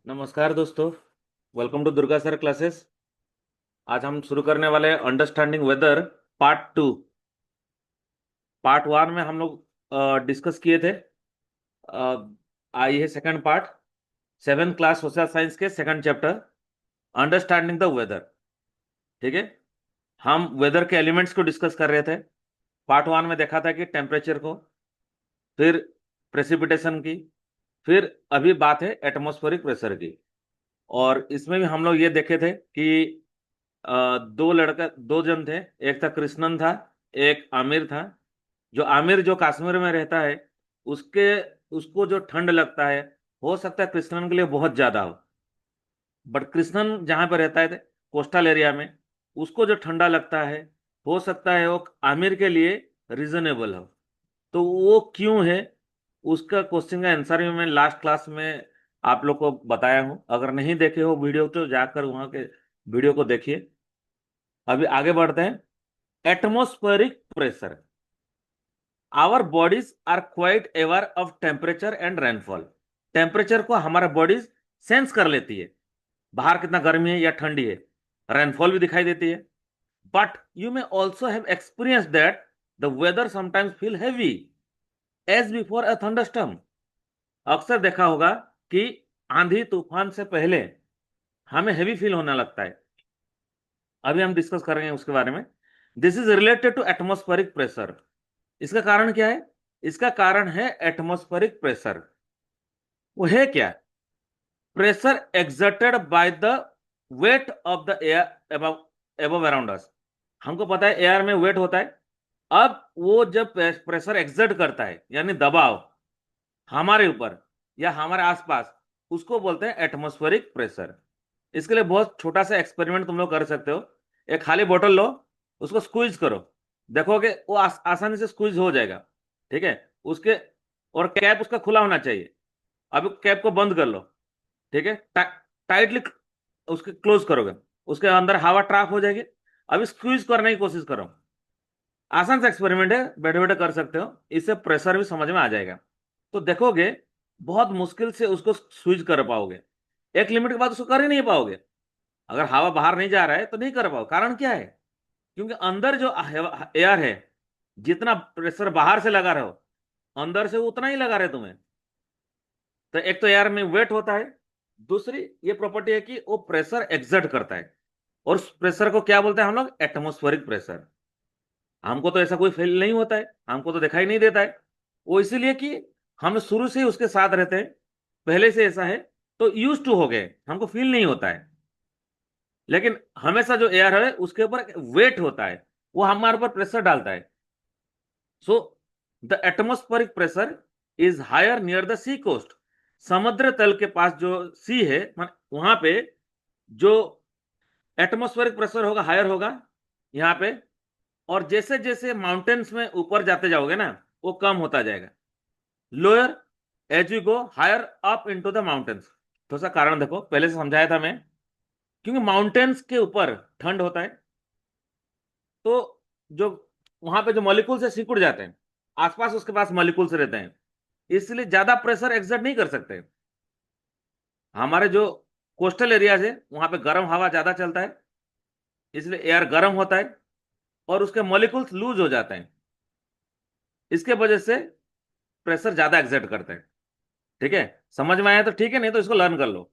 नमस्कार दोस्तों। Welcome to Durga sir classes. आज हम शुरू करने वाले हैं अंडरस्टैंडिंग वेदर पार्ट 2। पार्ट 1 में हम लोग डिस्कस किए थे। आई है second part, 7th class social science के second chapter, understanding the weather. ठीक है, हम वेदर के एलिमेंट्स को डिस्कस कर रहे थे। पार्ट 1 में देखा था कि टेम्परेचर को, फिर प्रेसिपिटेशन की, फिर अभी बात है एटमॉस्फेरिक प्रेशर की। और इसमें भी हम लोग ये देखे थे कि दो जन थे। एक था कृष्णन था, एक आमिर था। जो आमिर जो कश्मीर में रहता है, उसके उसको जो ठंड लगता है, हो सकता है कृष्णन के लिए बहुत ज्यादा हो। बट कृष्णन जहाँ पे रहता है कोस्टल एरिया में, उसको जो ठंडा लगता है, हो सकता है वो आमिर के लिए रीजनेबल हो। तो वो क्यों है, उसका क्वेश्चन का आंसर भी मैं लास्ट क्लास में आप लोग को बताया हूँ। अगर नहीं देखे हो वीडियो तो जाकर वहाँ के वीडियो को देखिए। अभी आगे बढ़ते हैं। Atmospheric pressure. Our bodies are quite aware of temperature and rainfall. Temperature को हमारा बॉडीज सेंस कर लेती है, बाहर कितना गर्मी है या ठंडी है। रेनफॉल भी दिखाई देती है। But you may also have experience that the weather sometimes feel heavy as before a thunderstorm. अक्सर देखा होगा कि आंधी तूफान से पहले हमें हैवी फील होने लगता है। अभी हम डिस्कस करेंगे उसके बारे में। This is related to atmospheric pressure. इसका कारण क्या है? इसका कारण है एटमॉस्फेरिक प्रेशर। वो है क्या? Pressure exerted by the weight of the air above around us. हमको पता है एयर में वेट होता है। अब वो जब प्रेशर एक्सर्ट करता है, यानी दबाव हमारे ऊपर या हमारे आसपास, उसको बोलते हैं एटमॉस्फेरिक प्रेशर। इसके लिए बहुत छोटा सा एक्सपेरिमेंट तुम लोग कर सकते हो। एक खाली बोतल लो, उसको स्क्वीज करो, देखोगे वो आसानी से स्क्वीज हो जाएगा। ठीक है, उसके और कैप उसका खुला होना चाहिए। अब कैप को बंद कर लो। ठीक है, टाइटली उसके क्लोज करोगे, उसके अंदर हवा ट्रैप हो जाएगी। अभी स्क्वीज करने की कोशिश करो। आसान सा एक्सपेरिमेंट है, बैठे बैठे कर सकते हो। इससे प्रेशर भी समझ में आ जाएगा। तो देखोगे बहुत मुश्किल से उसको स्विच कर पाओगे। एक लिमिट के बाद उसको कर ही नहीं पाओगे। अगर हवा बाहर नहीं जा रहा है तो नहीं कर पाओ। कारण क्या है? क्योंकि अंदर जो एयर है, जितना प्रेशर बाहर से लगा रहे हो, अंदर से उतना ही लगा रहे तुम्हें। तो एक तो एयर में वेट होता है, दूसरी ये प्रॉपर्टी है कि वो प्रेशर एक्सर्ट करता है। और उस प्रेशर को क्या बोलते हैं हम लोग? Atmospheric pressure. हमको तो ऐसा कोई फील नहीं होता है, हमको तो दिखाई नहीं देता है। वो इसीलिए कि हम शुरू से ही उसके साथ रहते हैं, पहले से ऐसा है, तो यूज टू हो गए, हमको फील नहीं होता है। लेकिन हमेशा जो एयर है उसके ऊपर वेट होता है, वो हमारे ऊपर प्रेशर डालता है। So the atmospheric pressure is higher near the sea coast. समुद्र तल के पास जो सी है, वहां पे जो एटमॉस्फेरिक प्रेशर होगा हायर होगा यहाँ पे। और जैसे जैसे माउंटेन्स में ऊपर जाते जाओगे ना, वो कम होता जाएगा। Lower as you go higher up into the mountains. थोड़ा सा कारण देखो, पहले से समझाया था मैं। क्योंकि माउंटेन्स के ऊपर ठंड होता है, तो जो वहां पे जो मॉलिक्यूल्स है सिकुड़ जाते हैं, आसपास उसके पास मॉलिक्यूल्स रहते हैं, इसलिए ज्यादा प्रेशर एक्सर्ट नहीं कर सकते। हमारे जो कोस्टल एरियाज है वहां पे गर्म हवा ज्यादा चलता है, इसलिए एयर गर्म होता है और उसके मॉलिक्यूल्स लूज हो जाते हैं। इसके वजह से प्रेशर ज्यादा एक्सर्ट करते हैं। ठीक है, समझ में आया तो ठीक है, नहीं तो इसको लर्न कर लो।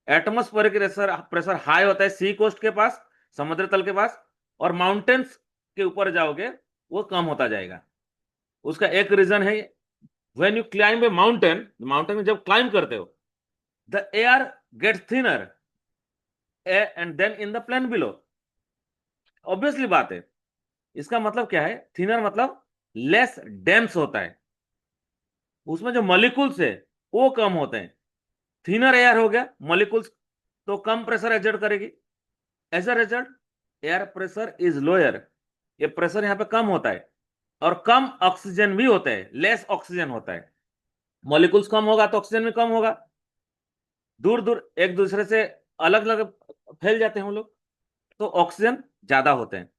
एटमॉस्फेरिक प्रेशर प्रेशर हाई होता है सी कोस्ट के पास, समुद्र तल के पास। और माउंटेन्स के ऊपर जाओगे वो कम होता जाएगा। उसका एक रीजन है, when you climb a mountain, mountain में जब क्लाइंब करते हो, the air gets thinner and then in the plain below. Obviously बात है। इसका मतलब क्या है? थिनर मतलब लेस डेंस होता है, उसमें जो मॉलिक्यूल्स है वो कम होते हैं। थिनर एयर हो गया, मॉलिक्यूल्स तो कम प्रेशर एक्सर्ट करेगी। As a result air pressure is lower. ये प्रेशर यहाँ पे कम होता है और कम ऑक्सीजन भी होता है, लेस ऑक्सीजन होता है। मॉलिक्यूल्स कम होगा तो ऑक्सीजन भी कम होगा। दूर दूर एक दूसरे से अलग अलग फैल जाते हैं हम लोग, तो ऑक्सीजन ज्यादा होते हैं।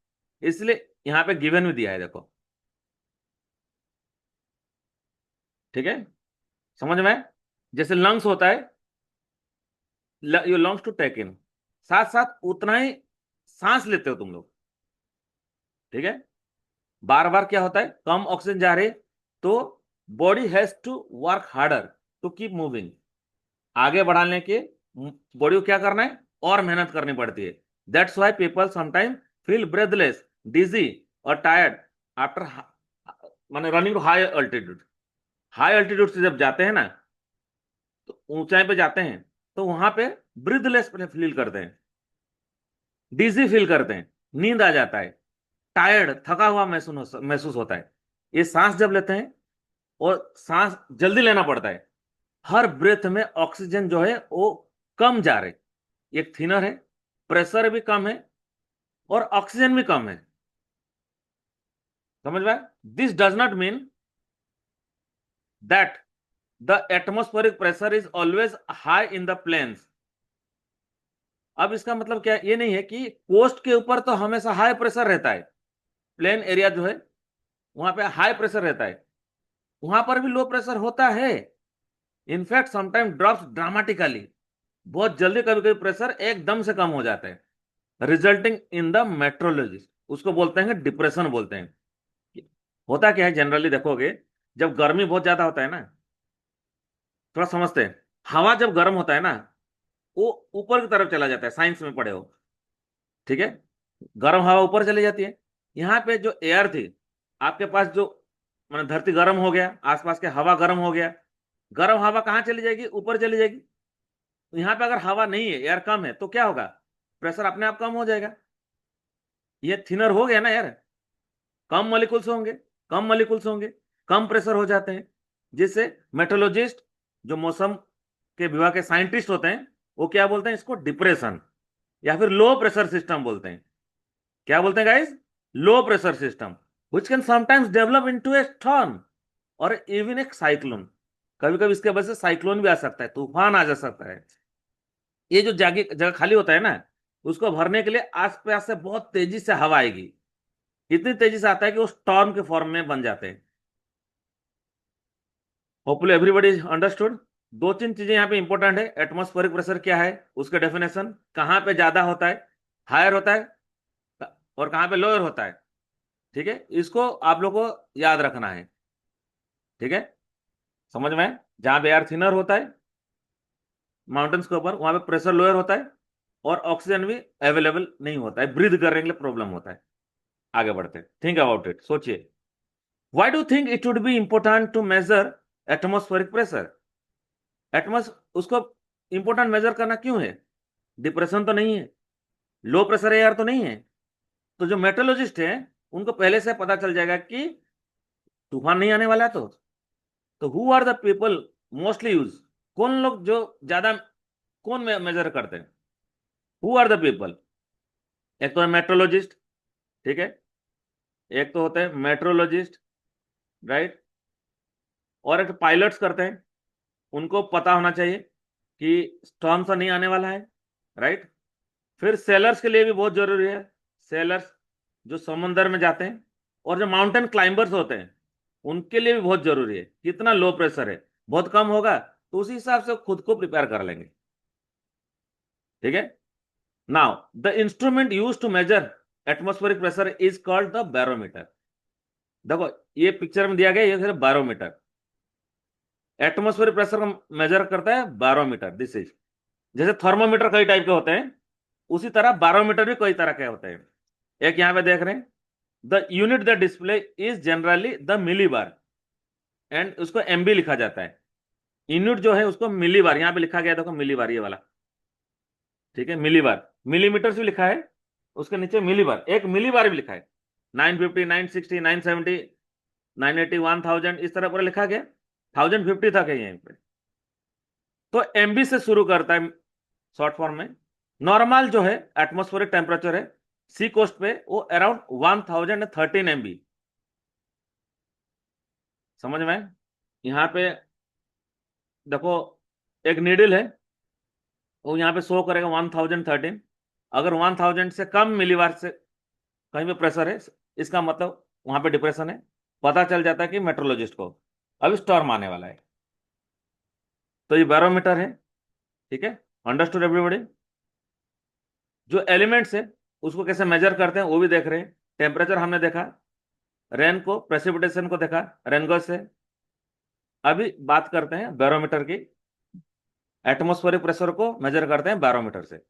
इसलिए यहाँ पे गिवन भी दिया है, देखो। ठीक है, समझ में आया? जैसे लंग्स होता है, यू लॉन्ग्स टू टेक इन, साथ साथ उतना ही सांस लेते हो तुम लोग, ठीक है। बार बार क्या होता है, कम ऑक्सीजन जा रही है, तो body has to work harder to keep moving. आगे बढ़ाने के बॉडी को क्या करना है, और मेहनत करनी पड़ती है। That's why people sometime feel breathless, dizzy और टायर्ड आफ्टर, माने running to high altitude. High altitude से जब जाते हैं ना, तो ऊंचाई पे जाते हैं, तो वहां पे ब्रीथलेस फील करते हैं, डिजी फील करते हैं, नींद आ जाता है, टायर्ड, थका हुआ महसूस होता है। ये सांस जब लेते हैं, और सांस जल्दी लेना पड़ता है, हर ब्रेथ में ऑक्सीजन जो है वो कम जा रहे, एक थिनर है, प्रेशर भी कम है, और ऑक्सीजन भी कम है। समझ में? This does not mean that the atmospheric pressure is always high in the plains. अब इसका मतलब क्या, ये नहीं है कि कोस्ट के ऊपर तो हमेशा हाई प्रेशर रहता है, प्लेन एरिया जो है वहां पे हाई प्रेशर रहता है, वहां पर भी लो प्रेशर होता है। इनफैक्ट समटाइम ड्रॉप्स ड्रामेटिकली, बहुत जल्दी कभी कभी प्रेशर एकदम से कम हो जाता है, रिजल्टिंग इन द मेट्रोलॉजी, उसको बोलते हैं डिप्रेशन बोलते हैं। होता क्या है, जनरली देखोगे, जब गर्मी बहुत ज्यादा होता है ना, थोड़ा समझते हैं, हवा जब गर्म होता है ना, वो ऊपर की तरफ चला जाता है, साइंस में पढ़े हो, ठीक है। गर्म हवा ऊपर चली जाती है। यहाँ पे जो एयर थी आपके पास, जो मैंने धरती गर्म हो गया, आसपास के हवा गर्म हो गया, गर्म हवा कहाँ चली जाएगी, ऊपर चली जाएगी। तो यहाँ पे अगर हवा नहीं है, एयर कम है, तो क्या होगा, प्रेशर अपने आप कम हो जाएगा। ये थिनर हो गया ना यार, कम मॉलिक्यूल्स होंगे, कम मॉलिक्यूल्स होंगे, कम प्रेशर हो जाते हैं, जिससे मेट्रोलॉजिस्ट, जो मौसम के विभाग के साइंटिस्ट होते हैं, वो क्या बोलते हैं, इसको डिप्रेशन या फिर लो प्रेशर सिस्टम बोलते हैं। क्या बोलते हैं guys, low pressure system, which can sometimes develop into a storm और इवन एक साइक्लोन। कभी कभी इसके वजह से साइक्लोन भी आ सकता है, तूफान आ जा सकता है। ये जो जगह जगह खाली होता है ना, उसको भरने के लिए आसपास से बहुत तेजी से हवा आएगी, इतनी तेजी से आता है कि वो स्टॉर्म के फॉर्म में बन जाते हैं। Hopefully everybody understood. दो तीन चीजें यहाँ पे इंपॉर्टेंट है, एटमॉस्फेरिक प्रेशर क्या है, उसका डेफिनेशन, कहाँ पे ज्यादा होता है, हायर होता है, और कहाँ पे लोअर होता है, ठीक है। इसको आप लोग को याद रखना है, ठीक है। समझ में आए? जहां पे एयर थिनर होता है माउंटेन्स के ऊपर, वहां पे प्रेशर लोअर होता है, और ऑक्सीजन भी अवेलेबल नहीं होता है, ब्रीथ करने के लिए प्रॉब्लम होता है। आगे बढ़ते हैं, थिंक अबाउट इट, सोचिए। Why do think it would be important to measure atmospheric pressure? Atmos उसको इंपॉर्टेंट मेजर करना क्यों है? डिप्रेशन तो नहीं है, लो प्रेशर एयर तो नहीं है। तो जो मेट्रोलॉजिस्ट है, उनको पहले से पता चल जाएगा कि तूफान नहीं आने वाला है। तो who are the people mostly use, कौन लोग जो ज्यादा, कौन मेजर करते हैं, हु आर द पीपल? एक तो है मेट्रोलॉजिस्ट, ठीक है, एक तो होते हैं मेट्रोलॉजिस्ट, राइट, और एक पायलट्स करते हैं, उनको पता होना चाहिए कि स्टॉर्म तो नहीं आने वाला है, राइट। फिर सेलर्स के लिए भी बहुत जरूरी है, सेलर्स जो समुद्र में जाते हैं, और जो माउंटेन क्लाइंबर्स होते हैं, उनके लिए भी बहुत जरूरी है, कितना लो प्रेशर है, बहुत कम होगा तो उसी हिसाब से खुद को प्रिपेयर कर लेंगे, ठीक है। Now the instrument use to measure atmospheric pressure is called the barometer. देखो ये पिक्चर में दिया गया, ये सिर्फ बैरोमीटर, एटमॉस्फेरिक प्रेशर को मेजर करता है बैरोमीटर, दिस इज। जैसे थर्मोमीटर कई टाइप के होते हैं, उसी तरह बैरोमीटर भी कई तरह के होते हैं। एक यहाँ पे देख रहे हैं, the unit the display is generally the millibar, and उसको एमबी लिखा जाता है। यूनिट जो है उसको मिलीबार, यहाँ पे लिखा गया, देखो मिलीबार ये वाला, ठीक है, मिलीबार। मिलीमीटर भी लिखा है, उसके नीचे मिलीबार, एक मिलीबार भी लिखा है, 950, 960, 970, 980, 1000, इस तरह पूरा लिखा गया, 1050 तक है यहीं पे। तो एमबी से शुरू करता है शॉर्ट फॉर्म में। नॉर्मल जो है एटमॉस्फेरिक टेम्परेचर है सी कोस्ट पे, वो अराउंड 1013 MB। समझ में? यहाँ पे देखो, एक नीडल है, वो यहाँ पे शो करेगा 1013। अगर 1000 से कम मिलीबार से कहीं पे प्रेशर है, इसका मतलब वहां पे डिप्रेशन है। पता चल जाता है कि मेट्रोलॉजिस्ट को अभी स्टॉर्म आने वाला है। तो ये बैरोमीटर है, ठीक है। Understood everybody? जो एलिमेंट्स है उसको कैसे मेजर करते हैं वो भी देख रहे हैं। टेम्परेचर हमने देखा, रेन को, प्रेसिपिटेशन को देखा रेन गॉज से। अभी बात करते हैं बैरोमीटर की। एटमॉस्फेरिक प्रेशर को मेजर करते हैं बैरोमीटर से,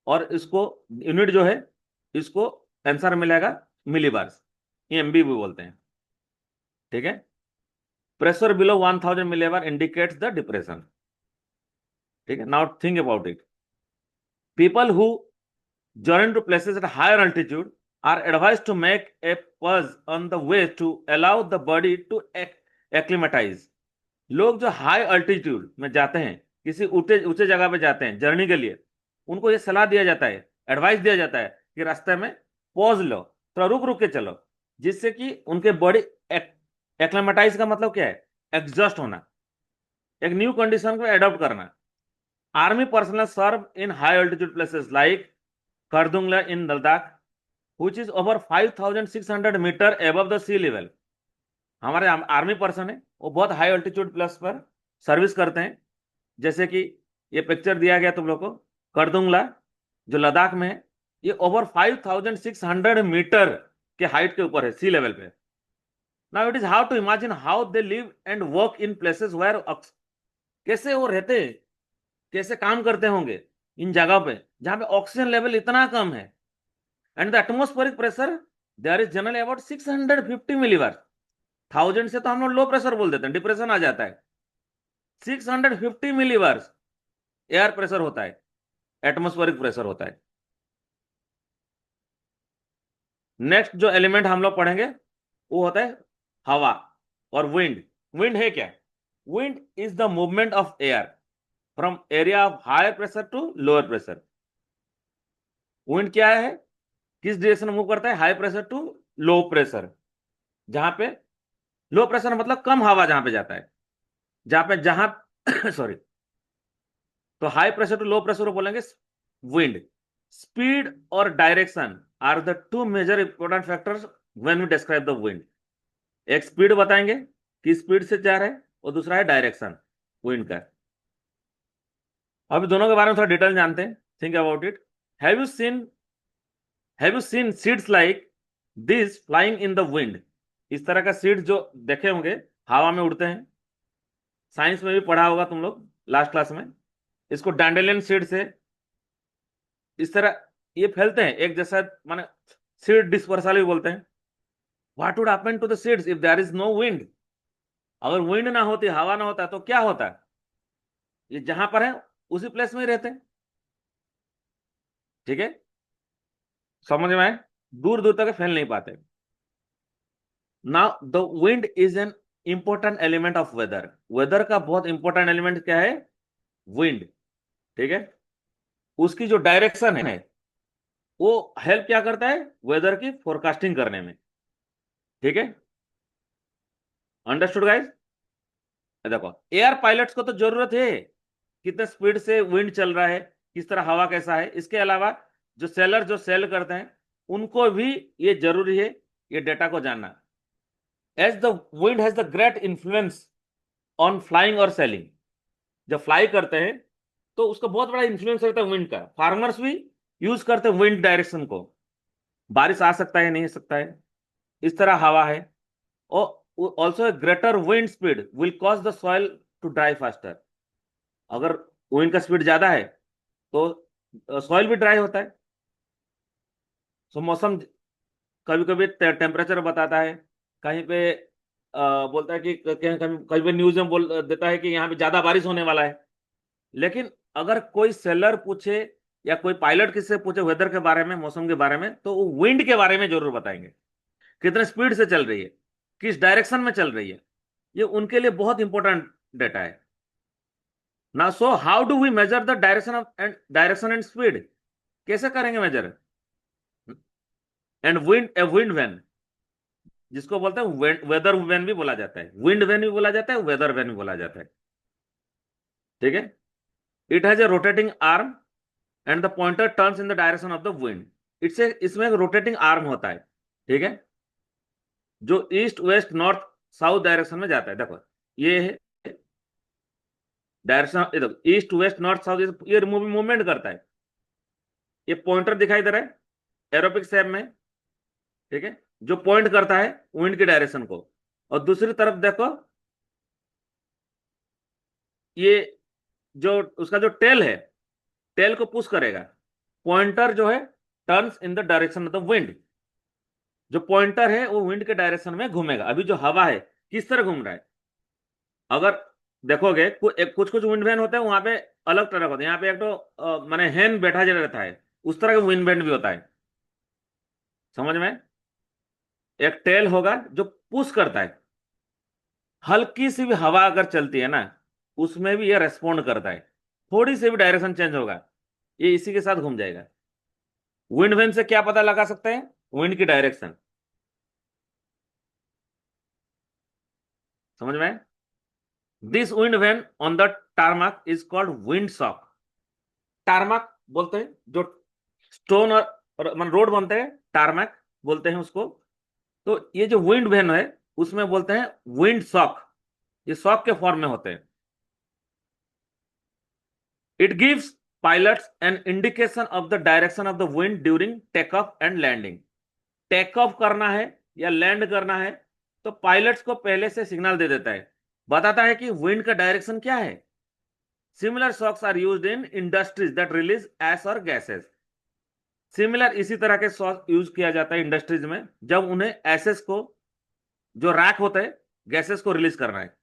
और इसको यूनिट जो है, इसको आंसर मिलेगा मिलीबार्स, ये एमबी भी बोलते हैं। ठीक है, pressure below 1000 millibar indicates the depression. ठीक है, now think about it. People who journey to places at higher altitude are advised to make a pause on the way to allow the body to acclimatize. लोग जो high altitude में जाते हैं, किसी ऊंचे ऊंचे जगह पे जाते हैं जर्नी के लिए, उनको ये सलाह दिया जाता है, एडवाइस दिया जाता है कि रास्ते में पॉज लो, थोड़ा रुक रुक के चलो, जिससे कि उनके बॉडी एक्लेमेटाइज का मतलब क्या है? एग्जॉस्ट होना, एक न्यू कंडीशन को एडॉप्ट करना। Army personnel serve in high altitude places like Kardungla in Ladakh, which is over 5,600 metre above the sea level. हमारे आर्मी पर्सन है, वो बहुत हाई अल्टीट्यूड प्लस पर सर्विस करते हैं। जैसे कि ये पिक्चर दिया गया तुम लोग को, करदुंगला जो लद्दाख में है, ये ओवर 5,600 मीटर के हाइट के ऊपर है, सी लेवल पे। Now it is how to imagine how they live and work in places where, कैसे वो रहते, कैसे काम करते होंगे इन जगह पे जहां पे ऑक्सीजन लेवल इतना कम है। And the atmospheric pressure there is generally about 650 millibar. 1000 से तो हम लोग लो प्रेशर बोल देते हैं, डिप्रेशन आ जाता है। 650 मिलीबार एयर प्रेशर होता है, एटमॉस्फेरिक प्रेशर होता है। नेक्स्ट जो एलिमेंट हम लोग पढ़ेंगे वो होता है हवा और विंड। विंड है क्या? Wind is the movement of air from area of higher pressure to lower pressure. Wind क्या है? किस डायरेक्शन में मूव करता है? High pressure to low pressure. जहां पे लो प्रेशर मतलब कम हवा जहां पे जाता है, जहां सॉरी, तो high pressure to low pressure बोलेंगे विंड। स्पीड और direction are the two major important factors when we describe the wind. एक स्पीड बताएंगे कि स्पीड से जा रहा है, और दूसरा है डायरेक्शन विंड का। अभी दोनों के बारे में थोड़ा डिटेल जानते हैं। Think about it. Have you seen seeds like this flying in the wind? इस तरह का सीड्स जो देखे होंगे हवा में उड़ते हैं, साइंस में भी पढ़ा होगा तुम लोग लास्ट क्लास में। इसको डैंडेलियन सीड्स है, इस तरह ये फैलते हैं एक जैसा, माने सीड डिस्पर्सल भी बोलते हैं। What would happen to the seeds if there is no wind? अगर विंड ना होती, हवा ना होता, तो क्या होता? ये जहां पर है उसी प्लेस में ही रहते हैं। ठीक है, समझ में आए? दूर दूर तक फैल नहीं पाते। Now the wind is an important element of weather. Weather का बहुत इंपॉर्टेंट एलिमेंट क्या है? विंड। ठीक है, उसकी जो डायरेक्शन है वो हेल्प क्या करता है? वेदर की फोरकास्टिंग करने में। ठीक है, अंडरस्टूड गाइस? देखो, एयर पायलट्स को तो जरूरत है कितने स्पीड से विंड चल रहा है, किस तरह हवा कैसा है। इसके अलावा जो सेलर जो सेल करते हैं उनको भी ये जरूरी है ये डेटा को जानना। As the wind has the great influence on flying और सेलिंग। जब फ्लाई करते हैं तो उसका बहुत बड़ा इन्फ्लुएंस रहता है विंड का। फार्मर्स भी यूज करते हैं विंड डायरेक्शन को। बारिश आ सकता है, नहीं आ सकता है, इस तरह हवा है। और also a greater wind speed will cause the soil to dry faster. अगर विंड का स्पीड ज्यादा है तो सॉइल भी ड्राई होता है। सो मौसम कभी कभी टेम्परेचर बताता है, कहीं पे बोलता है कि कहीं कहीं पे न्यूज में बोल देता है कि यहाँ पे ज्यादा बारिश होने वाला है। लेकिन अगर कोई सेलर पूछे या कोई पायलट किससे पूछे वेदर के बारे में, मौसम के बारे में, तो वो विंड के बारे में जरूर बताएंगे। कितने स्पीड से चल रही है, किस डायरेक्शन में चल रही है, ये उनके लिए बहुत इंपॉर्टेंट डेटा है ना। So how do we measure the direction and speed? कैसे करेंगे मेजर? एंड विंड वैन, जिसको बोलते हैं वेदर वैन भी बोला जाता है, विंड वैन भी बोला जाता है, वेदर वैन भी बोला जाता है। ठीक है, it has a rotating arm and the pointer turns in the direction of the wind. इसमें एक रोटेटिंग आर्म होता है, ठीक है, जो east west north south direction में जाता है। देखो ये है direction, east west north south, ये मूवमेंट करता है। ये पॉइंटर दिखाई दे रहा है एरोबिक शेप में, ठीक है, जो पॉइंट करता है विंड की डायरेक्शन को। और दूसरी तरफ देखो, ये जो उसका जो टेल है, टेल को पुश करेगा। पॉइंटर जो है turns in the direction of the wind. जो पॉइंटर है वो विंड के डायरेक्शन में घूमेगा। अभी जो हवा है किस तरह घूम रहा है, अगर देखोगे कुछ कुछ विंड वैन होते हैं वहां पे अलग तरह का होता है। यहाँ पे एक तो माने हैन बैठा जरा रहता है, उस तरह का विंड वैन भी होता है, समझ में। एक टेल होगा जो पुश करता है, हल्की सी भी हवा अगर चलती है ना, उसमें भी ये रेस्पॉन्ड करता है। थोड़ी सी भी डायरेक्शन चेंज होगा, ये इसी के साथ घूम जाएगा। विंड वैन से क्या पता लगा सकते हैं, विंड की डायरेक्शन, समझ में। This wind vane on the tarmac is called wind sock. Tarmac बोलते हैं जो स्टोन और रोड बनते हैं, टारमाक बोलते हैं उसको। तो ये जो विंड वैन है उसमें बोलते हैं विंड सॉक। ये सॉक के फॉर्म में होते हैं। It gives pilots an indication of the direction of the wind during take off and landing. Take off करना है या लैंड करना है तो पायलट्स को पहले से सिग्नल दे देता है, बताता है कि विंड का डायरेक्शन क्या है। Similar socks are used in industries that release एस और गैसेस। सिमिलर इसी तरह के सॉक्स यूज किया जाता है इंडस्ट्रीज में, जब उन्हें एसेस को, जो रैक होता है, गैसेस को रिलीज करना है।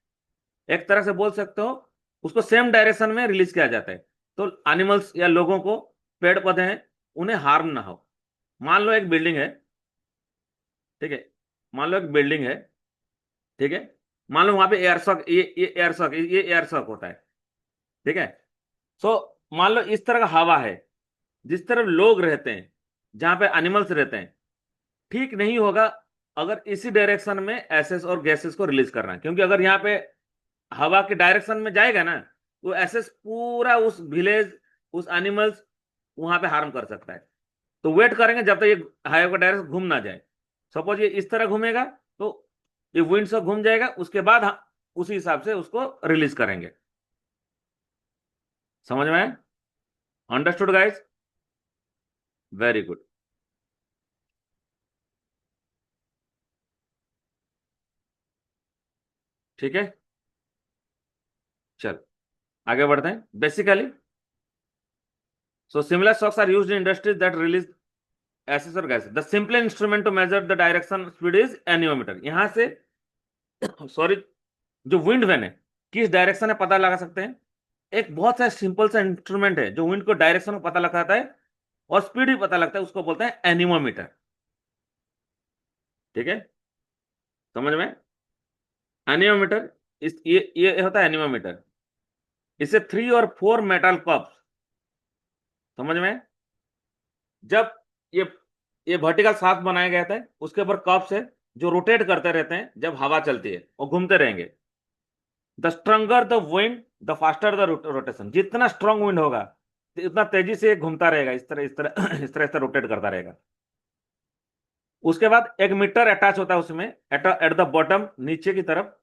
एक तरह से बोल सकते हो उसको सेम डायरेक्शन में रिलीज किया जाता है, तो एनिमल्स या लोगों को, पेड़ पौधे हैं, उन्हें हार्म ना हो। मान लो एक बिल्डिंग है, ठीक है, मान लो एक बिल्डिंग है, ठीक है, मान लो वहां पे एयरसॉक, ये एयरसॉक होता है, ठीक है। सो मान लो इस तरह का हवा है, जिस तरफ लोग रहते हैं, जहां पे एनिमल्स रहते हैं, ठीक नहीं होगा अगर इसी डायरेक्शन में एसेस और गैसेस को रिलीज करना है। क्योंकि अगर यहाँ पे हवा के डायरेक्शन में जाएगा ना, तो एसेस पूरा उस विलेज, उस एनिमल्स, वहां पे हार्म कर सकता है। तो वेट करेंगे जब तक ये हवा का डायरेक्शन घूम ना जाए। सपोज ये इस तरह घूमेगा तो ये विंड से घूम जाएगा, उसके बाद उसी हिसाब से उसको रिलीज करेंगे। समझ में आया? Understood guys? Very good. ठीक है, चल आगे बढ़ते हैं। Basically, so similar shocks are used in industries that release gases or gases. The simple instrument to measure the direction speed is anemometer. यहां से सॉरी, जो विंड वैन है किस डायरेक्शन में पता लगा सकते हैं। एक बहुत सा सिंपल सा इंस्ट्रूमेंट है जो विंड को डायरेक्शन में पता लगाता है और स्पीड भी पता लगता है, उसको बोलते हैं एनीमोमीटर। ठीक है, समझ में। एनीमोमीटर, इस ये होता है एनीमोमीटर। इसे 3 और 4 मेटल कप्स, समझ में। जब ये ये वर्टिकल शाफ्ट बनाया गया था, उसके ऊपर कप्स है जो रोटेट करते रहते हैं जब हवा चलती है, और घूमते रहेंगे। The stronger the wind the faster the rotation. जितना स्ट्रांग विंड होगा उतना तेजी से घूमता रहेगा, इस तरह इस तरह इस तरह से रोटेट करता रहेगा। उसके बाद एक मीटर अटैच होता है उसमें, एट द बॉटम, नीचे की तरफ।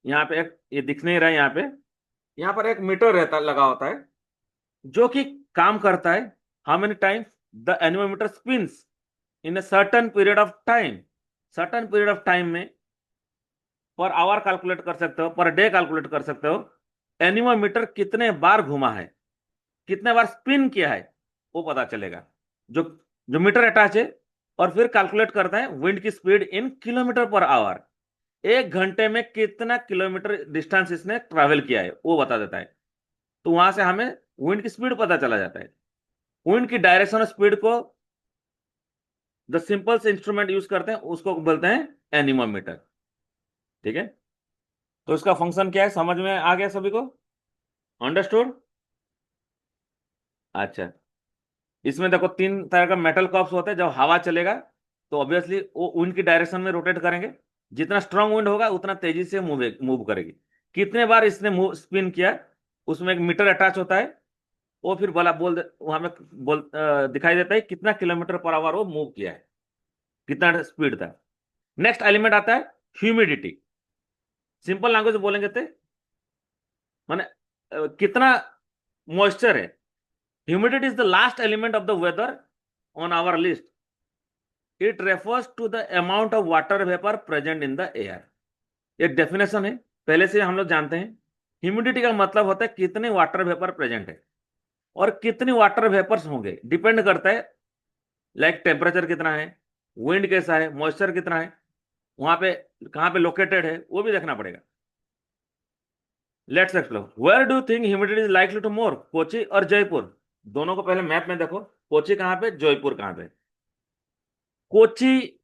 यहाँ पे एक, ये दिख नहीं रहा है यहाँ पे, यहाँ पर एक मीटर रहता लगा होता है जो कि काम करता है how many times the anemometer spins in a certain period of time. Certain period of time में पर आवर कैलकुलेट कर सकते हो, पर डे कैलकुलेट कर सकते हो एनीमोमीटर कितने बार घुमा है, कितने बार स्पिन किया है, वो पता चलेगा। जो जो मीटर अटैच है, और फिर कैलकुलेट करता है विंड की speed in kilometre per hour. 1 घंटे में कितना किलोमीटर डिस्टेंस इसने ट्रैवल किया है वो बता देता है। तो वहां से हमें विंड की स्पीड पता चला जाता है। विंड की डायरेक्शन और स्पीड को द सिंपल से इंस्ट्रूमेंट यूज करते हैं, उसको बोलते हैं एनीमोमीटर। ठीक है, तो इसका फंक्शन क्या है समझ में आ गया सभी को? अंडरस्टूड? अच्छा, इसमें देखो 3 तरह का मेटल कप्स होते हैं। जब हवा चलेगा तो ऑब्वियसली वो विंड की डायरेक्शन में रोटेट करेंगे। जितना स्ट्रांग विंड होगा उतना तेजी से मूव करेगी। कितने बार इसने मूव स्पिन किया, उसमें एक मीटर अटैच होता है। वो फिर वहां में दिखाई देता है कितना किलोमीटर पर आवर वो मूव किया है, कितना स्पीड था। नेक्स्ट एलिमेंट आता है ह्यूमिडिटी। सिंपल लैंग्वेज बोलेंगे तो माने कितना मॉइस्चर है। Humidity is the last element of the weather on our list. It refers to the amount of water vapour present in the air. एक डेफिनेशन है, पहले से हम लोग जानते हैं। ह्यूमिडिटी का मतलब होता है कितने वाटर वेपर प्रेजेंट है, और कितने वाटर वेपर्स होंगे डिपेंड करता है, लाइक टेम्परेचर कितना है, विंड कैसा है, मॉइस्चर कितना है, वहां पे कहाँ पे लोकेटेड है, वो भी देखना पड़ेगा। Let's explore, where do think humidity is likely to more, Kochi और जयपुर? दोनों को पहले मैप में देखो, कोची कहाँ पे, जयपुर कहाँ पे। कोची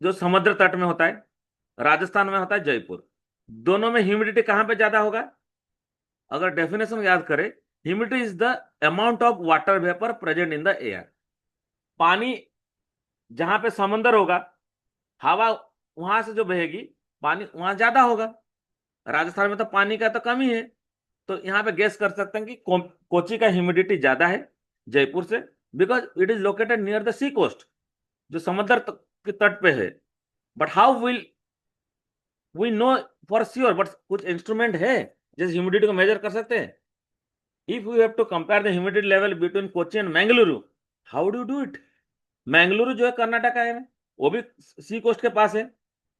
जो समुद्र तट में होता है, राजस्थान में होता है जयपुर। दोनों में ह्यूमिडिटी कहाँ पे ज्यादा होगा? अगर डेफिनेशन याद करें, humidity is the amount of water vapour present in the air. पानी जहां पे समंदर होगा, हवा वहां से जो बहेगी, पानी वहां ज्यादा होगा। राजस्थान में तो पानी का तो कमी है, तो यहाँ पे गेस कर सकते हैं कि कोची का ह्यूमिडिटी ज्यादा है जयपुर से, because it is located near the sea coast, जो समुद्र के तट पे है। But how will we know for sure? But कुछ इंस्ट्रूमेंट है जिस ह्यूमिडिटी को मेजर कर सकते हैं। If you have to compare the humidity level between Kochi and Mangaluru, how do do it? Mangaluru जो है कर्नाटका है, वो भी सी कोस्ट के पास है।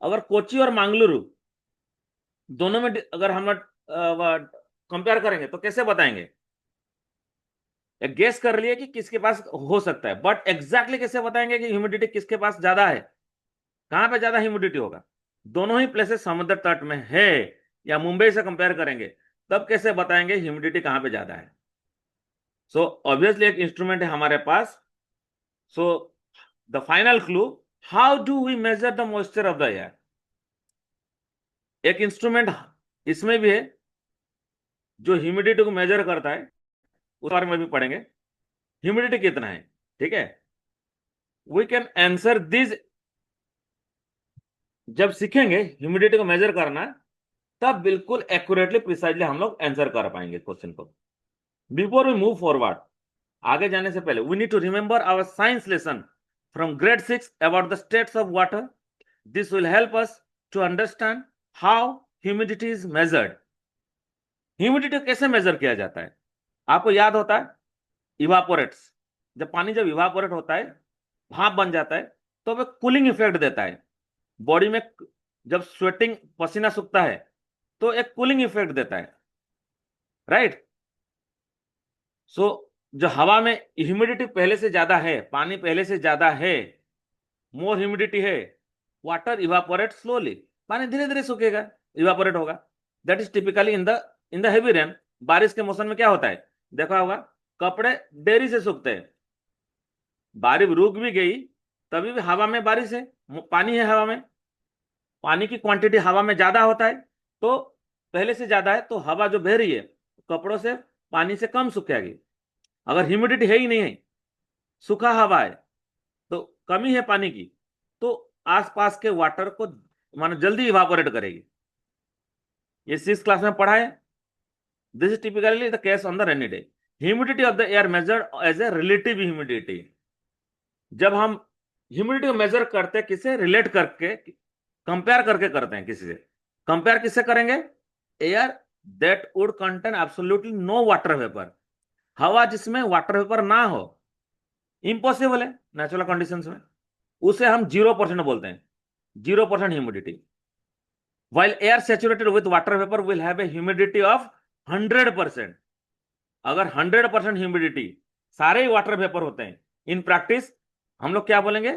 अगर कोची और मैंगलुरु दोनों में अगर हम कंपेयर करेंगे तो कैसे बताएंगे? एक गेस कर लिए कि किसके पास हो सकता है, बट एग्जैक्टली कैसे बताएंगे कि ह्यूमिडिटी किसके पास ज्यादा है, कहां पे ज्यादा ह्यूमिडिटी होगा? दोनों ही प्लेसेस समुद्र तट में है, या मुंबई से कंपेयर करेंगे, तब कैसे बताएंगे ह्यूमिडिटी कहां पे ज्यादा है? सो ऑब्वियसली एक इंस्ट्रूमेंट है हमारे पास। So the final clue, how do we measure the moisture of the air? एक इंस्ट्रूमेंट इसमें भी है जो ह्यूमिडिटी को मेजर करता है, उस बारे में भी पढ़ेंगे। ह्यूमिडिटी कितना है, ठीक है? वी कैन आंसर दिस, जब सीखेंगे ह्यूमिडिटी को मेजर करना, तब बिल्कुल एक्यूरेटली प्रिसाइजली हम लोग आंसर कर पाएंगे क्वेश्चन को। बिफोर वी मूव फॉरवर्ड, आगे जाने से पहले we need to remember our science lesson from grade 6 about the states of water. This will help us to understand how humidity is measured. Humidity कैसे measure किया जाता है? आपको याद होता है इवापोरेट्स, जब इवापोरेट होता है, भाप बन जाता है, तो वह कूलिंग इफेक्ट देता है बॉडी में। जब स्वेटिंग, पसीना सूखता है, तो एक कूलिंग इफेक्ट देता है, राइट? सो जो हवा में ह्यूमिडिटी पहले से ज्यादा है, पानी पहले से ज्यादा है, मोर ह्यूमिडिटी है, वाटर इवापोरेट स्लोली, पानी धीरे धीरे सूखेगा, इवापोरेट होगा। That is typically in the heavy rain. बारिश के मौसम में क्या होता है, देखा होगा, कपड़े देरी से सूखते हैं। बारिश रुक भी गई, तभी भी हवा में बारिश है, पानी है हवा में, पानी की क्वांटिटी हवा में ज्यादा होता है, तो पहले से ज्यादा है, तो हवा जो बह रही है कपड़ों से, पानी से कम सूखेगी। अगर ह्यूमिडिटी है ही नहीं है, सूखा हवा है, तो कमी है पानी की, तो आसपास के वाटर को मानो जल्दी इवापोरेट करेगी। ये 6th क्लास में पढ़ा है। This is typically the case on the rainy day. Humidity of the air measured as a relative humidity. जब हम ह्यूमिडिटी को मेजर करते हैं, किसे रिलेट करके, कंपेयर करके करते हैं किसी से। कंपेयर किससे करेंगे? Air that would contain absolutely no water vapour, हवा जिसमें वाटर वेपर ना हो, इम्पॉसिबल है नेचुरल कंडीशंस में, उसे हम 0% बोलते हैं, 0% humidity. while air saturated with water vapor will have a humidity of 100%। अगर 100% ह्यूमिडिटी, सारे ही वाटर वेपर होते हैं, इन प्रैक्टिस हम लोग क्या बोलेंगे?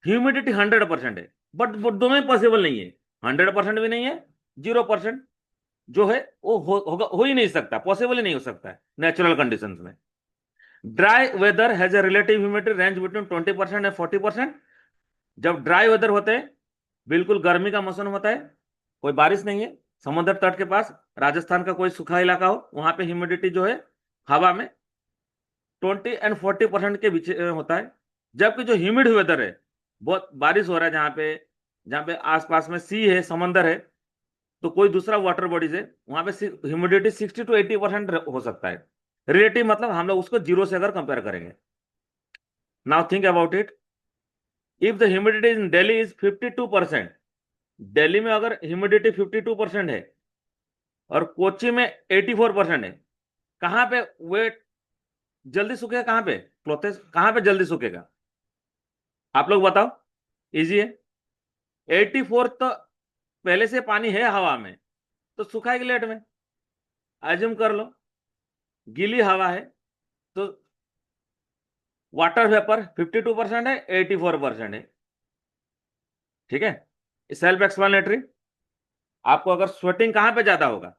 ह्यूमिडिटी 100% है, बट वो दोनों ही पॉसिबल नहीं है। 100% भी नहीं है, 0% जो है वो हो ही नहीं सकता, पॉसिबल ही नहीं हो सकता है नेचुरल कंडीशंस में। Dry weather has a relative humidity range between 20% and 40%। जब ड्राई वेदर होते हैं, बिल्कुल गर्मी का मौसम होता है, कोई बारिश नहीं है, समुद्र तट के पास, राजस्थान का कोई सूखा इलाका हो, वहां पे ह्यूमिडिटी जो है हवा में 20 and 40% के बीच होता है। जबकि जो ह्यूमिड वेदर है, बहुत बारिश हो रहा है, जहाँ पे आसपास में सी है, समंदर है, तो कोई दूसरा वाटर बॉडीज है, वहां पे ह्यूमिडिटी 60 to 80% हो सकता है। रिलेटिव मतलब हम लोग उसको 0 से अगर कंपेयर करेंगे। Now think about it, if the humidity in Delhi is 52%, Delhi में अगर ह्यूमिडिटी 52% है, और कोची में 84% है। कहाँ पे वेट जल्दी सूखेगा, कहाँ पे क्लोथेस कहाँ पे जल्दी सूखेगा, आप लोग बताओ। इजी है। 84 तो पहले से पानी है हवा में, तो सुखाएगी लेट में। एज्यूम कर लो गीली हवा है, तो वाटर वेपर 52% है, 84% है। ठीक है, सेल्फ एक्सप्लेनेटरी। आपको अगर स्वेटिंग कहां पे ज्यादा होगा,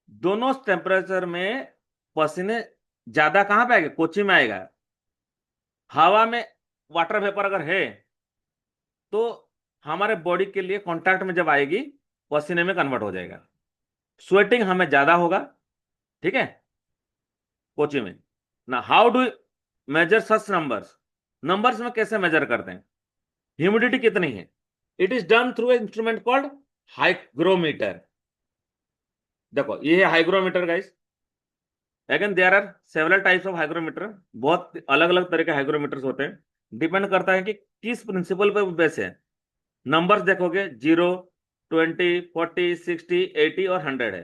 दोनों टेम्परेचर में पसीने ज्यादा कहां पे आएगा, कोची में आएगा। हवा में वाटर वेपर अगर है तो हमारे बॉडी के लिए कांटेक्ट में जब आएगी पसीने में कन्वर्ट हो जाएगा। स्वेटिंग हमें ज्यादा होगा, ठीक है, कोची में ना। How do measure such numbers, numbers में कैसे मेजर करते हैं, ह्यूमिडिटी कितनी है। It is done through instrument called hygrometer. देखो ये है hygrometer guys. Again there are several types of hygrometer, बहुत अलग अलग तरह के हाइग्रोमीटर्स होते हैं। डिपेंड करता है कि किस प्रिंसिपल पे बेस है। नंबर्स देखोगे 0, 20, 40, 60, 80 और 100 है।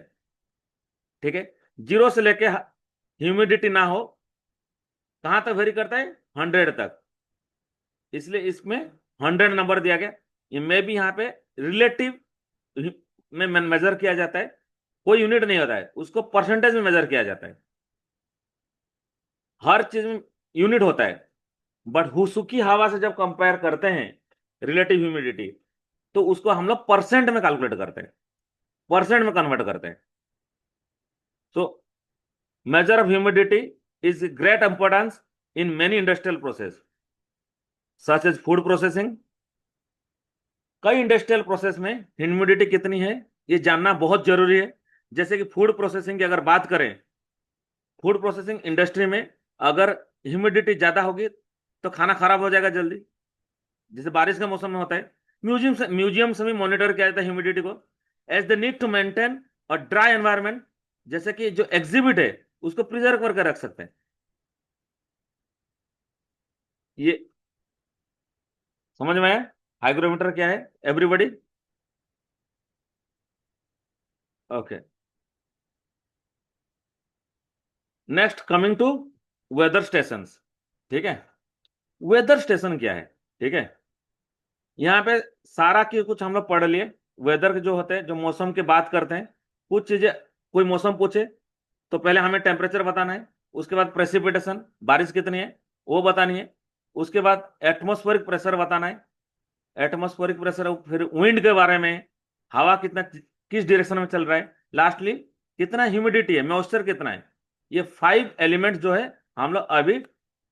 ठीक है, 0 से लेके ह्यूमिडिटी ना हो, कहां तक वेरी करता है, 100 तक। इसलिए इसमें 100 नंबर दिया गया। ये में भी यहाँ पे रिलेटिव में मेजर किया जाता है, कोई यूनिट नहीं होता है, उसको परसेंटेज में मेजर किया जाता है। हर चीज में यूनिट होता है, बट हुसुकी हवा से जब कंपेयर करते हैं रिलेटिव ह्यूमिडिटी, तो उसको हम लोग परसेंट में कैलकुलेट करते हैं, परसेंट में कन्वर्ट करते हैं। So measure of humidity is great importance in many industrial process such as food processing. कई इंडस्ट्रियल प्रोसेस में ह्यूमिडिटी कितनी है ये जानना बहुत जरूरी है। जैसे कि फूड प्रोसेसिंग की अगर बात करें, फूड प्रोसेसिंग इंडस्ट्री में अगर ह्यूमिडिटी ज्यादा होगी तो खाना खराब हो जाएगा जल्दी, जैसे बारिश के मौसम में होता है। म्यूजियम से भी मॉनिटर किया जाता है ह्यूमिडिटी को, as the need to maintain और ड्राई एनवायरमेंट। जैसे कि जो एग्जिबिट है उसको प्रिजर्व करके रख सकते हैं। ये समझ में आया हाइग्रोमीटर क्या है everybody. Okay, next coming to weather station. ठीक है, वेदर स्टेशन क्या है, ठीक है। यहाँ पे सारा की कुछ हम लोग पढ़ लिए। वेदर के जो होते हैं, जो मौसम की बात करते हैं, कुछ चीजें, कोई मौसम पूछे तो पहले हमें टेम्परेचर बताना है, उसके बाद प्रेसिपिटेशन बारिश कितनी है वो बतानी है, उसके बाद एटमॉस्फेरिक प्रेशर बताना है, एटमॉस्फेरिक प्रेशर, फिर विंड के बारे में, हवा कितना किस डायरेक्शन में चल रहा है, लास्टली कितना ह्यूमिडिटी है, मॉइस्चर कितना है। ये 5 एलिमेंट जो है हम लोग अभी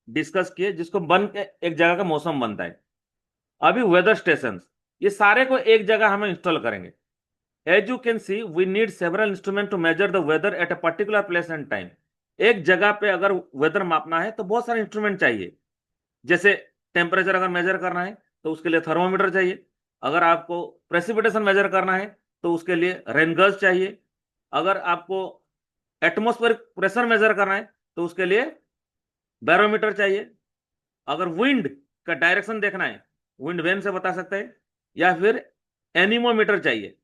डिस्कस किए, जिसको बन के एक जगह का मौसम बनता है। अभी वेदर स्टेशन, ये सारे को एक जगह हम इंस्टॉल करेंगे। As you can see we need several instrument to measure the weather at a particular place and time. एक जगह पे अगर वेदर मापना है तो बहुत सारे इंस्ट्रूमेंट चाहिए। जैसे टेम्परेचर अगर मेजर करना है तो उसके लिए थर्मोमीटर चाहिए। अगर आपको प्रेसिपिटेशन मेजर करना है तो उसके लिए रेनगल्स चाहिए। अगर आपको एटमॉस्फेरिक प्रेशर मेजर करना है तो उसके लिए बैरोमीटर चाहिए। अगर विंड का डायरेक्शन देखना है, विंड वेन से बता सकते हैं, या फिर एनीमोमीटर चाहिए।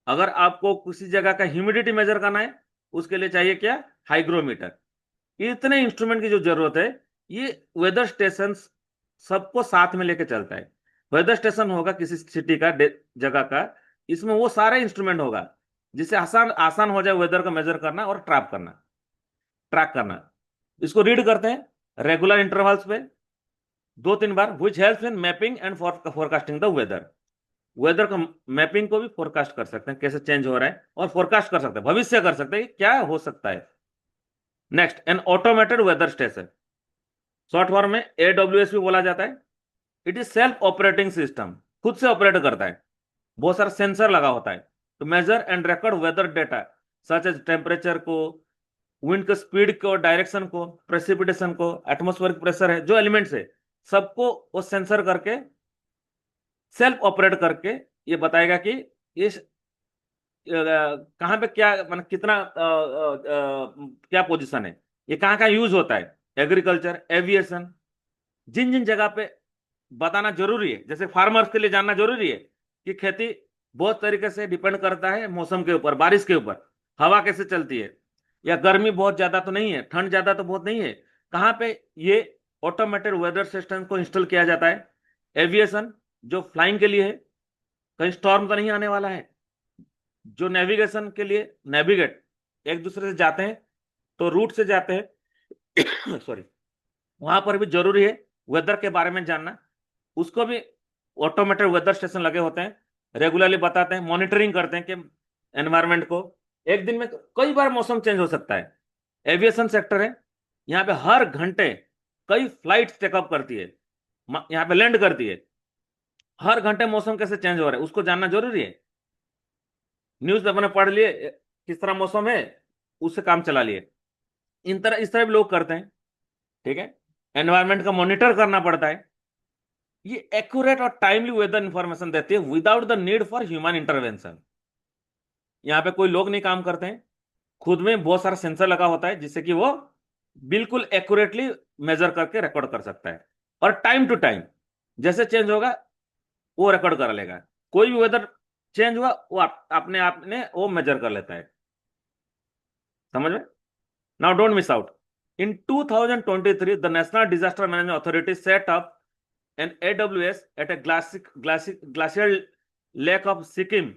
अगर आपको किसी जगह का ह्यूमिडिटी मेजर करना है उसके लिए चाहिए क्या, हाइग्रोमीटर। इतने इंस्ट्रूमेंट की जो जरूरत है, ये वेदर स्टेशन सबको साथ में लेके चलता है। वेदर स्टेशन होगा किसी सिटी का, जगह का, इसमें वो सारे इंस्ट्रूमेंट होगा जिससे आसान आसान हो जाए वेदर का मेजर करना और ट्रैक करना। इसको रीड करते हैं रेगुलर इंटरवल्स पे 2-3 बार, which helps in mapping and forecasting the weather. Weather का मैपिंग को भी फोरकास्ट कर सकते हैं, कैसे चेंज हो रहा है, और फोरकास्ट कर सकते हैं, भविष्य कर सकते हैं कि क्या हो सकता है। Next, an automated weather station, short form में एडब्ल्यूएस भी बोला जाता है। It is self operating system, खुद से ऑपरेट करता है, बहुत सारा सेंसर लगा होता है to measure and record weather data such as temperature को, विंड के स्पीड को, डायरेक्शन को, प्रेसिपिटेशन को, एटमॉस्फेरिक प्रेशर है, जो एलिमेंट्स है सबको वो सेंसर करके सेल्फ ऑपरेट करके ये बताएगा कि ये कहाँ पे क्या, मतलब कितना क्या पोजीशन है, ये कहाँ कहाँ यूज होता है, एग्रीकल्चर, एविएशन, जिन जिन जगह पे बताना जरूरी है। जैसे फार्मर्स के लिए जानना जरूरी है कि खेती बहुत तरीके से डिपेंड करता है मौसम के ऊपर, बारिश के ऊपर, हवा कैसे चलती है, या गर्मी बहुत ज्यादा तो नहीं है, ठंड ज्यादा तो बहुत नहीं है, कहाँ पे ये ऑटोमेटेड वेदर सिस्टम को इंस्टॉल किया जाता है। एविएशन, जो फ्लाइंग के लिए है, कहीं स्टॉर्म तो नहीं आने वाला है। जो नेविगेशन के लिए, नेविगेट एक दूसरे से जाते हैं तो रूट से जाते हैं सॉरी, वहां पर भी जरूरी है वेदर के बारे में जानना। उसको भी ऑटोमेटेड वेदर स्टेशन लगे होते हैं, रेगुलरली बताते हैं, मॉनिटरिंग करते हैं कि एनवायरनमेंट को। एक दिन में कई बार मौसम चेंज हो सकता है। एविएशन सेक्टर है, यहाँ पे हर घंटे कई फ्लाइट टेकअप करती है, यहाँ पे लैंड करती है। हर घंटे मौसम कैसे चेंज हो रहा है उसको जानना जरूरी है। न्यूज अपने पढ़ लिए किस तरह मौसम है, उससे काम चला लिए। इस तरह भी लोग करते हैं। ठीक है, एनवायरनमेंट का मॉनिटर करना पड़ता है। ये एक्यूरेट और टाइमली वेदर इंफॉर्मेशन देती है without the need for human intervention. यहाँ पे कोई लोग नहीं काम करते हैं, खुद में बहुत सारा सेंसर लगा होता है जिससे कि वो बिल्कुल एक्यूरेटली मेजर करके रिकॉर्ड कर सकता है। और टाइम टू टाइम जैसे चेंज होगा वो रिकॉर्ड कर लेगा। कोई भी वेदर चेंज हुआ वो अपने आप ने वो मेजर कर लेता है। समझ में? Now don't miss out. In 2023 the national disaster management authority set up an AWS at a glacial lake of Sikkim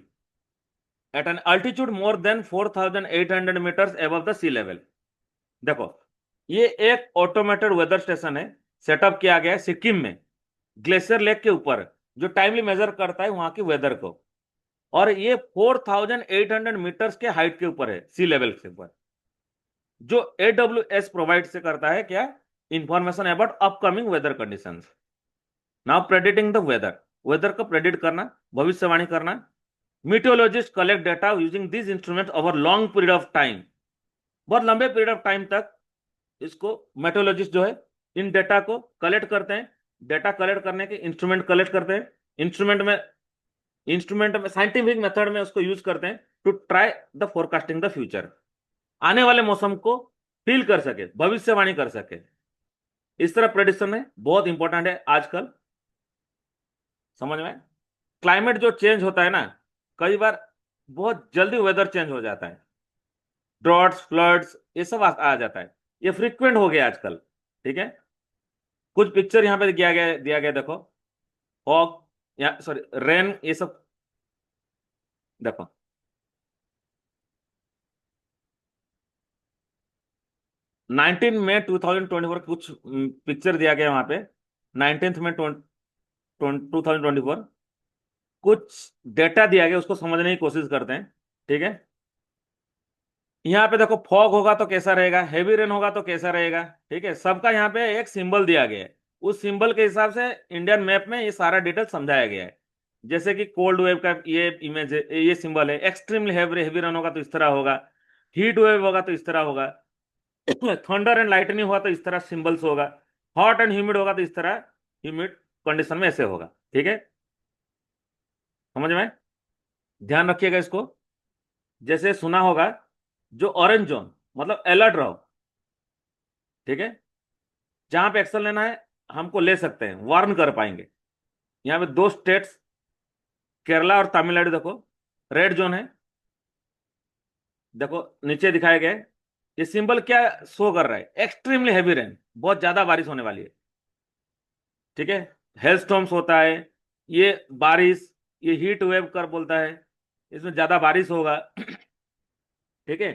at an altitude more than 4,800 meters above the sea level। देखो, ये एक automated weather station है, setup किया गया है सिक्किम में, glacier lake के ऊपर, जो टाइमली मेजर करता है वहां की वेदर को। और ये 4,800 मीटर्स के हाइट के ऊपर है, सी लेवल के ऊपर। जो AWS प्रोवाइड से करता है क्या, information about upcoming weather conditions. Now predicting the weather, weather को प्रेडिक्ट करना, भविष्यवाणी करना। Meteorologist collect data using this instrument over long period of time. बहुत लंबे पीरियड ऑफ टाइम तक इसको मेट्रोलॉजिस्ट जो है इन डेटा को कलेक्ट करते हैं। डेटा कलेक्ट करने के इंस्ट्रूमेंट कलेक्ट करते हैं, इंस्ट्रूमेंट में साइंटिफिक मेथड में उसको यूज करते हैं to try the forecasting the future. आने वाले मौसम को फील कर सके, भविष्यवाणी कर सके। इस तरह प्रेडिक्शन है, बहुत इंपॉर्टेंट है आजकल। समझ में? क्लाइमेट जो चेंज होता है ना, कई बार बहुत जल्दी वेदर चेंज हो जाता है, ड्रॉट्स, फ्लड्स, ये सब आ जाता है। ये फ्रीक्वेंट हो गया आजकल। ठीक है, कुछ पिक्चर यहाँ पे दिया गया देखो, फॉग या सॉरी रेन, ये सब देखो। 19 मई 2024 कुछ पिक्चर दिया गया वहां पे। 19 मई 2024 कुछ डेटा दिया गया, उसको समझने की कोशिश करते हैं। ठीक है, यहाँ पे देखो, फॉग होगा तो कैसा रहेगा, हेवी रेन होगा तो कैसा रहेगा। ठीक है, सबका यहाँ पे एक सिंबल दिया गया है। उस सिंबल के हिसाब से इंडियन मैप में ये सारा डिटेल समझाया गया है। जैसे कि कोल्ड वेव का ये इमेज है, ये सिंबल है। एक्सट्रीमली हेवी रेन होगा तो इस तरह होगा, हीट वेव होगा तो इस तरह होगा, थंडर एंड लाइटनिंग होगा तो इस तरह सिंबल्स होगा, हॉट एंड ह्यूमिड होगा तो इस तरह ह्यूमिड कंडीशन में ऐसे होगा। ठीक है, समझ में? ध्यान रखिएगा इसको। जैसे सुना होगा, जो ऑरेंज जोन मतलब अलर्ट रहो। ठीक है, जहां पे एक्शन लेना है हमको ले सकते हैं, वार्न कर पाएंगे। यहाँ पे दो स्टेट्स, केरला और तमिलनाडु, देखो रेड जोन है। देखो नीचे दिखाए गए, ये सिंबल क्या शो कर रहा है, एक्सट्रीमली हैवी रेन, बहुत ज्यादा बारिश होने वाली है। ठीक है, हेल स्टॉर्म्स होता है, ये बारिश, ये हीट वेव कर बोलता है, इसमें ज्यादा बारिश होगा। ठीक है,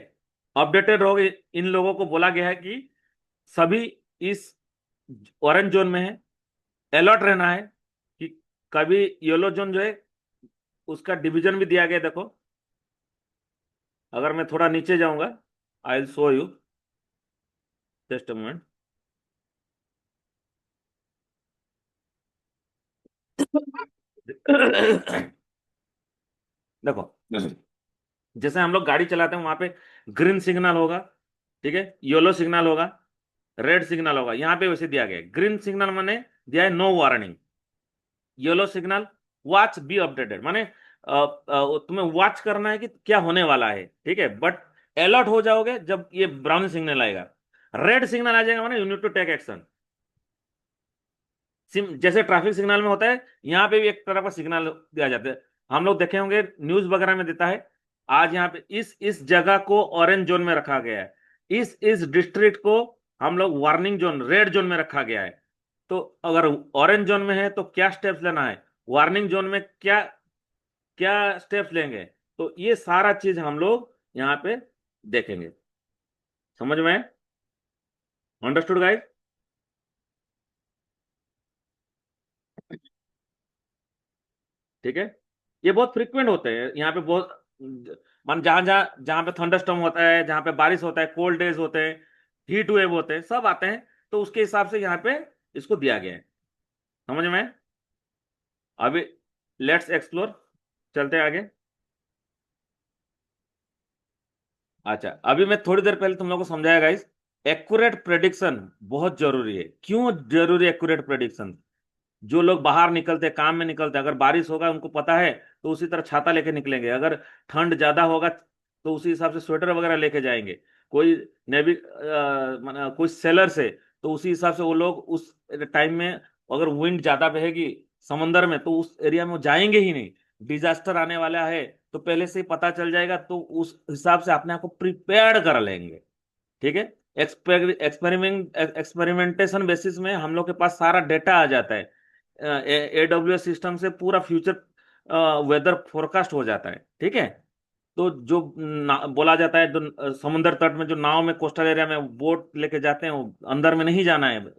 अपडेटेड रहोगे। इन लोगों को बोला गया है कि सभी इस ऑरेंज जोन में है, अलर्ट रहना है कि कभी येलो जोन जो है उसका डिवीजन भी दिया गया। देखो, अगर मैं थोड़ा नीचे जाऊंगा, I will show you, just a moment. देखो, जैसे हम लोग गाड़ी चलाते हैं वहां पे ग्रीन सिग्नल होगा, ठीक है, येलो सिग्नल होगा, रेड सिग्नल होगा। यहाँ पे वैसे दिया गया है। ग्रीन सिग्नल माने दिया है no warning, yellow signal watch be updated, माने तुम्हें वॉच करना है कि क्या होने वाला है। ठीक है, बट अलर्ट हो जाओगे जब ये ब्राउन सिग्नल आएगा। रेड सिग्नल आ जाएगा माने you need to take action. जैसे ट्रैफिक सिग्नल में होता है, यहाँ पे भी एक तरह का सिग्नल दिया जाता है, हम लोग देखे होंगे न्यूज वगैरह में देता है, आज यहाँ पे इस जगह को ऑरेंज जोन में रखा गया है, इस डिस्ट्रिक्ट को हम लोग वार्निंग जोन रेड जोन में रखा गया है। तो अगर ऑरेंज जोन में है तो क्या स्टेप्स लेना है, वार्निंग जोन में क्या क्या स्टेप्स लेंगे, तो ये सारा चीज हम लोग यहाँ पे देखेंगे। समझ में? Understood guys? ठीक है। ये बहुत फ्रिक्वेंट होते हैं यहाँ पे, बहुत मान जहां जहां जहां पे थंडरस्टॉर्म होता है, जहां पे बारिश होता है, कोल्ड डेज होते हैं, हीट वेव होते हैं, सब आते हैं। तो उसके हिसाब से यहाँ पे इसको दिया गया है। समझ में? अभी लेट्स एक्सप्लोर, चलते हैं आगे। अच्छा, अभी मैं थोड़ी देर पहले तुम लोगों को समझाया गाइस, एक्यूरेट प्रेडिक्शन बहुत जरूरी है। क्यों जरूरी है एक्यूरेट प्रेडिक्शन? जो लोग बाहर निकलते हैं, काम में निकलते हैं, अगर बारिश होगा उनको पता है तो उसी तरह छाता लेके निकलेंगे। अगर ठंड ज्यादा होगा तो उसी हिसाब से स्वेटर वगैरह लेके जाएंगे। कोई नेवी कोई सेलर से, तो उसी हिसाब से वो लोग उस टाइम में, अगर विंड ज्यादा बहेगी समंदर में तो उस एरिया में वो जाएंगे ही नहीं। डिजास्टर आने वाला है तो पहले से ही पता चल जाएगा, तो उस हिसाब से अपने आप को प्रिपेयर्ड कर लेंगे। ठीक है। एक्सपेरिमेंटेशन बेसिस में हम लोग के पास सारा डेटा आ जाता है। AWS सिस्टम से पूरा फ्यूचर वेदर फोरकास्ट हो जाता है। ठीक है। तो जो बोला जाता है, जो समुद्र तट में जो नाव में कोस्टल एरिया में बोट लेके जाते हैं, वो अंदर में नहीं जाना है,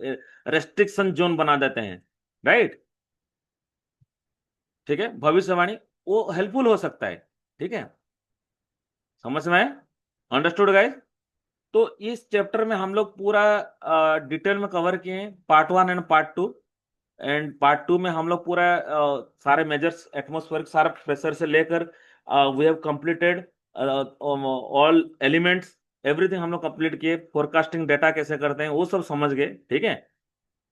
रेस्ट्रिक्शन जोन बना देते हैं। राइट। ठीक है। भविष्यवाणी वो हेल्पफुल हो सकता है। ठीक है। समझ में आया? Understood guys? तो इस चैप्टर में हम लोग पूरा डिटेल में कवर किए हैं, part 1 and part 2। And part 2 में हम लोग पूरा सारे मेजर्स, एटमॉस्फेरिक सारा प्रेशर से लेकर we have completed all elements, everything हम लोग कंप्लीट किए। फोरकास्टिंग डेटा कैसे करते हैं वो सब समझ गए। ठीक है।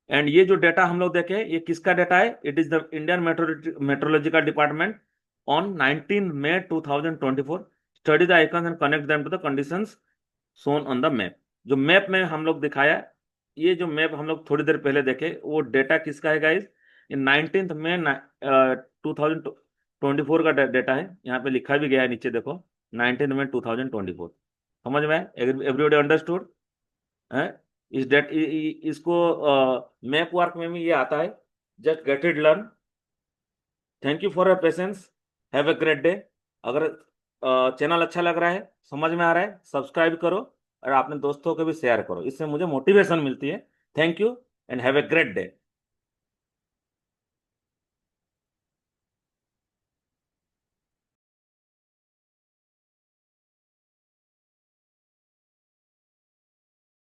एंड ये जो डेटा हम लोग देखे, ये किसका डेटा है? It is the Indian meteorological department on 19 May 2024। Study the icon and connect them to the conditions shown on the map. जो मैप में हम लोग दिखाया, ये जो मैप हम लोग थोड़ी देर पहले देखे, वो डेटा किसका है गाइस? ये 19 मई 2024 का डेटा है। यहाँ पे लिखा भी गया है नीचे, देखो, 19 मई 2024। समझ में? एवरीबॉडी अंडरस्टूड है? इस डेट इसको मैप वर्क में भी ये आता है। Just get it learn. Thank you for your patience. Have a great day. अगर चैनल अच्छा लग रहा है, समझ में आ रहा है, सब्सक्राइब करो और अपने दोस्तों को भी शेयर करो, इससे मुझे मोटिवेशन मिलती है। Thank you and have a great day.